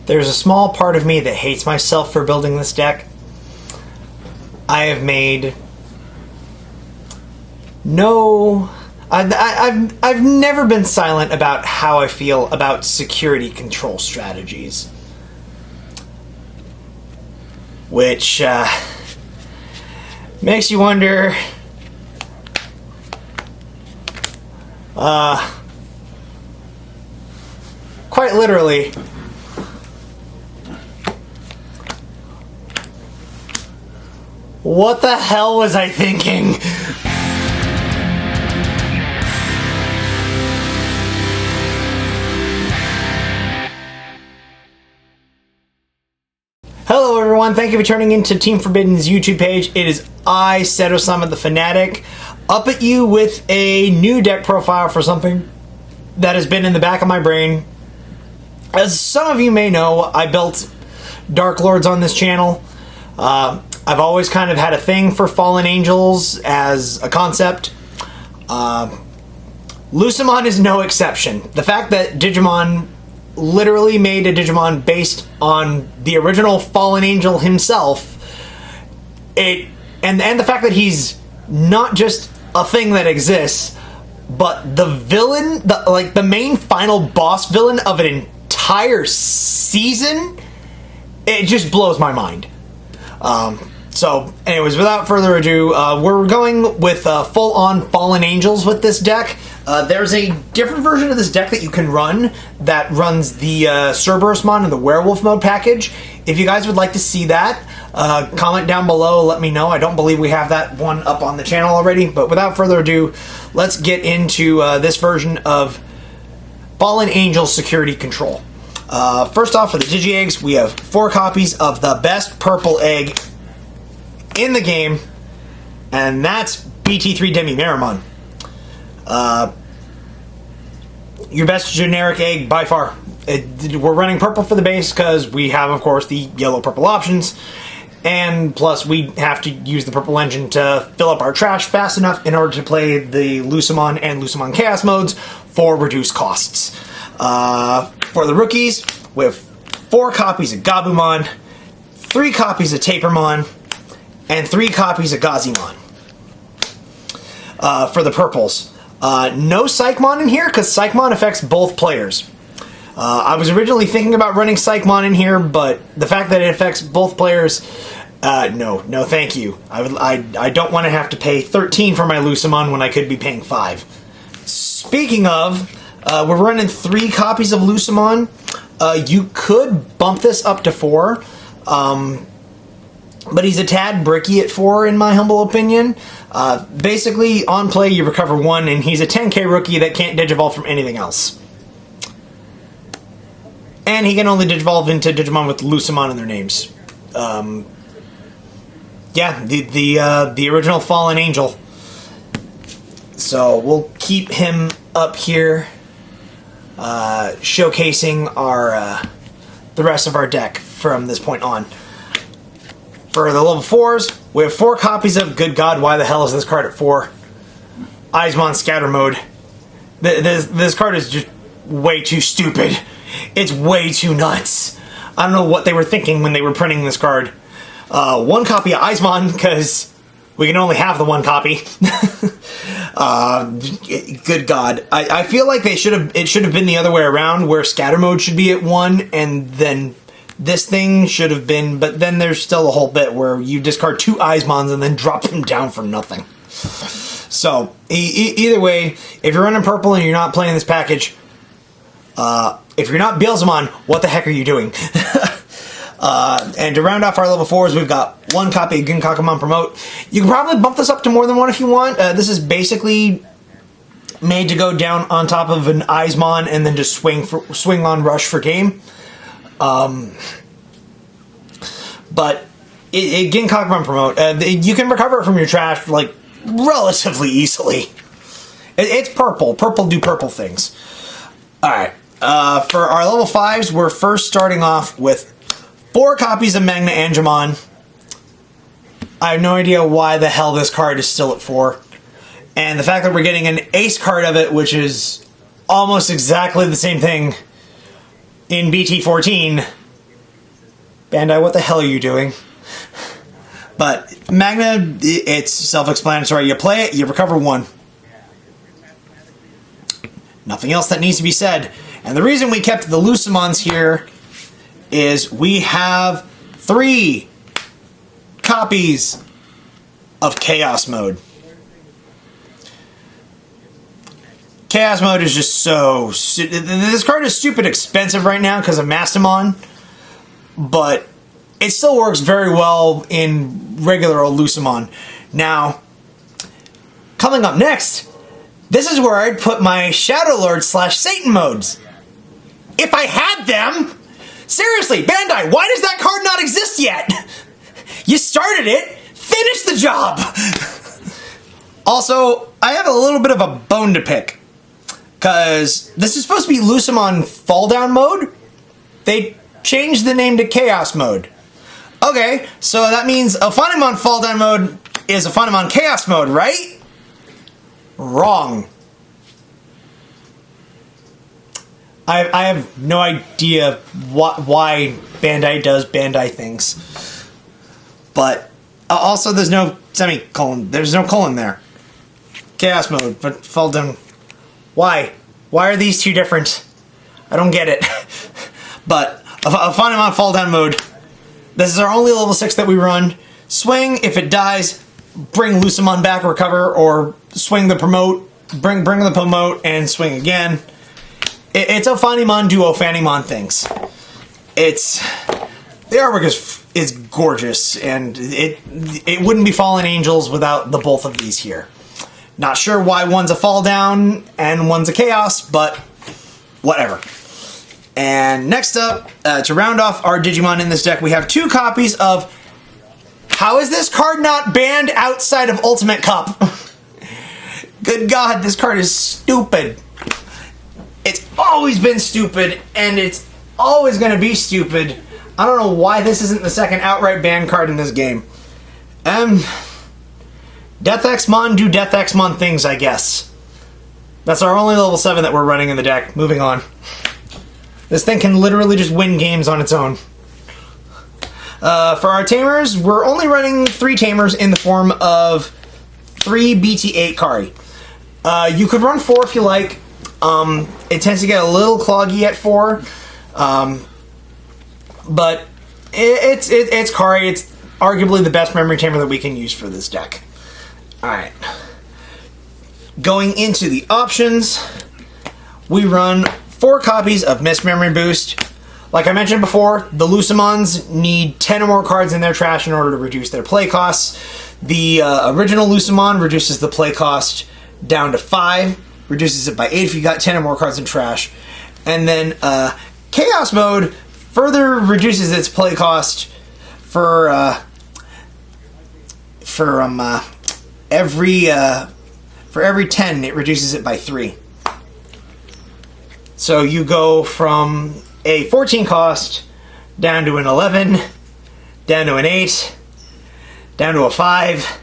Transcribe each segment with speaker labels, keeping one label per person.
Speaker 1: There's a small part of me that hates myself for building this deck. I have made no... I've never been silent about how I feel about security control strategies. Which makes you wonder... quite literally... what the hell was I thinking? Hello everyone, thank you for turning into Team Forbidden's YouTube page. It is I, Seto-sama the Fanatic, up at you with a new deck profile for something that has been in the back of my brain. As some of you may know, I built Dark Lords on this channel. I've always kind of had a thing for fallen angels as a concept. Lucemon is no exception. The fact that Digimon literally made a Digimon based on the original fallen angel himself, and the fact that he's not just a thing that exists, but the villain, the main final boss villain of an entire season, it just blows my mind. So, anyways, without further ado, we're going with full-on Fallen Angels with this deck. There's a different version of this deck that you can run that runs the Cerberusmon and the Werewolf mode package. If you guys would like to see that, comment down below, let me know. I don't believe we have that one up on the channel already, but without further ado, let's get into this version of Fallen Angel Security Control. First off, for the Digi-Eggs, we have 4 copies of the best purple egg in the game, and that's BT3 Demi-Meramon. Your best generic egg by far. We're running purple for the base because we have, of course, the yellow-purple options, and plus we have to use the purple engine to fill up our trash fast enough in order to play the Lucemon and Lucemon Chaos modes for reduced costs. For the rookies, we have 4 copies of Gabumon, 3 copies of Tapermon, and 3 copies of Gazimon. For the purples, no Psychmon in here because Psychmon affects both players. I was originally thinking about running Psychmon in here, but the fact that it affects both players, no thank you. I don't want to have to pay 13 for my Lucemon when I could be paying 5. Speaking of, we're running 3 copies of Lucemon. You could bump this up to 4, but he's a tad bricky at 4 in my humble opinion. Basically, on play you recover 1, and he's a 10k rookie that can't Digivolve from anything else. And he can only Digivolve into Digimon with Lucemon in their names. Yeah, the original Fallen Angel. So we'll keep him up here, showcasing our the rest of our deck from this point on. For the level 4s, we have 4 copies of Good God, why the hell is this card at 4? Eismon Scatter Mode. This card is just way too stupid. It's way too nuts. I don't know what they were thinking when they were printing this card. 1 copy of Eismon, because we can only have the 1 copy. Good God. I feel like it should have been the other way around, where Scatter Mode should be at 1, and then this thing should have been, but then there's still a whole bit where you discard 2 Eismons and then drop them down for nothing. So, either way, if you're running purple and you're not playing this package, if you're not Beelzemon, what the heck are you doing? And to round off our level 4s, we've got 1 copy of Ginkakumon Promote. You can probably bump this up to more than 1 if you want. This is basically made to go down on top of an Eismon and then just swing on rush for game. But Ginkakumon Promote, you can recover it from your trash like relatively easily. It's purple. Purple do purple things. Alright, for our level 5s, we're first starting off with 4 copies of Magna Angemon. I have no idea why the hell this card is still at 4. And the fact that we're getting an ace card of it, which is almost exactly the same thing in BT14, Bandai, what the hell are you doing? But Magna, it's self-explanatory. You play it, you recover 1. Nothing else that needs to be said. And the reason we kept the Lucemons here is we have 3 copies of Chaos Mode. Chaos Mode is just so... This card is stupid expensive right now because of Mastamon, but it still works very well in regular old Lucemon. Now, coming up next, this is where I'd put my Shadow Lord / Satan modes. If I had them! Seriously, Bandai, why does that card not exist yet? You started it, finish the job! Also, I have a little bit of a bone to pick. Because this is supposed to be Lucemon Fall Down mode. They changed the name to Chaos mode. Okay, so that means a Funimon Fall Down mode is a Funimon Chaos mode, right? Wrong. I have no idea why Bandai does Bandai things. But also there's no semicolon. There's no colon there. Chaos mode, but Fall Down... Why? Why are these 2 different? I don't get it. But a Funimon Fall Down mode. This is our only level 6 that we run. Swing, if it dies, bring Lucemon back, recover, or swing the promote, bring the promote, and swing again. It's a Funimon duo Fanimon things. The artwork is gorgeous, and it wouldn't be Fallen Angels without the both of these here. Not sure why one's a Fall Down and one's a Chaos, but whatever. And next up, to round off our Digimon in this deck, we have 2 copies of... How is this card not banned outside of Ultimate Cup? Good God, this card is stupid. It's always been stupid, and it's always going to be stupid. I don't know why this isn't the second outright ban card in this game. Death X-Mon do Death X-Mon things, I guess. That's our only level 7 that we're running in the deck. Moving on. This thing can literally just win games on its own. For our Tamers, we're only running 3 Tamers in the form of 3 BT8 Kari. You could run 4 if you like. It tends to get a little cloggy at 4. But it's Kari. It's arguably the best memory tamer that we can use for this deck. Alright. Going into the options, we run 4 copies of Mist Memory Boost. Like I mentioned before, the Lucemons need 10 or more cards in their trash in order to reduce their play costs. The original Lucemon reduces the play cost down to 5, reduces it by 8 if you got 10 or more cards in trash. And then Chaos Mode further reduces its play cost for every 10, it reduces it by 3. So you go from a 14 cost down to an 11, down to an 8, down to a 5,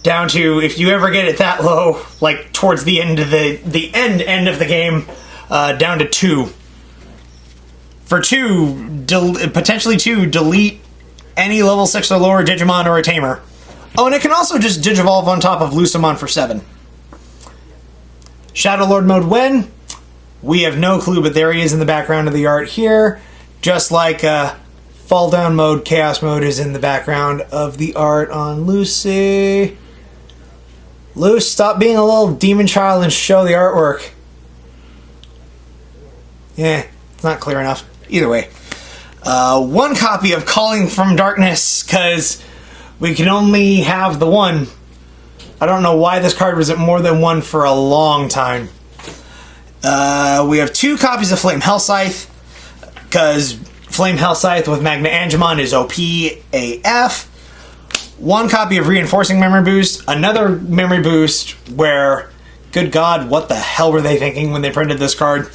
Speaker 1: down to, if you ever get it that low, like towards the end of the end of the game, down to 2. For 2, potentially 2, delete any level 6 or lower Digimon or a Tamer. Oh, and it can also just Digivolve on top of Lucemon for 7. Shadow Lord mode when? We have no clue, but there he is in the background of the art here. Just like Fall Down mode, Chaos mode is in the background of the art on Lucy. Luce, stop being a little demon child and show the artwork. Yeah, it's not clear enough. Either way. 1 copy of Calling from Darkness, because we can only have the 1. I don't know why this card was at more than 1 for a long time. We have 2 copies of Flame Hell Scythe, because Flame Hell Scythe with Magna Angemon is OP AF. 1 copy of Reinforcing Memory Boost, another Memory Boost where, good God, what the hell were they thinking when they printed this card?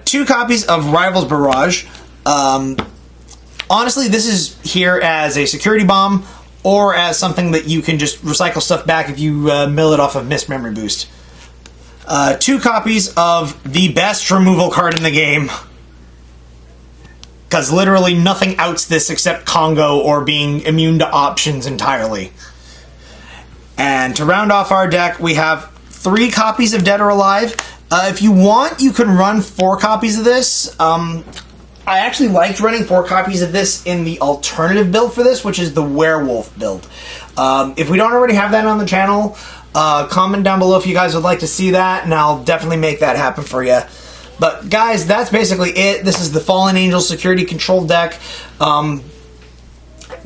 Speaker 1: 2 copies of Rivals Barrage. Honestly, this is here as a security bomb or as something that you can just recycle stuff back if you mill it off of Mist Memory Boost. 2 copies of the best removal card in the game. Because literally nothing outs this except Congo or being immune to options entirely. And to round off our deck, we have 3 copies of Dead or Alive. If you want, you can run 4 copies of this. I actually liked running 4 copies of this in the alternative build for this, which is the Werewolf build. If we don't already have that on the channel, comment down below if you guys would like to see that, and I'll definitely make that happen for you. But guys, that's basically it. This is the Fallen Angel security control deck.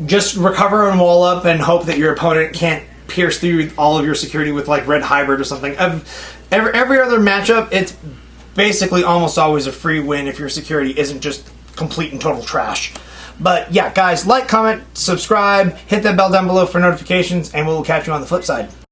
Speaker 1: Just recover and wall up and hope that your opponent can't pierce through all of your security with like Red Hybrid or something. Every other matchup, it's basically almost always a free win if your security isn't just complete and total trash. But yeah, guys, like, comment, subscribe, hit that bell down below for notifications, and we'll catch you on the flip side.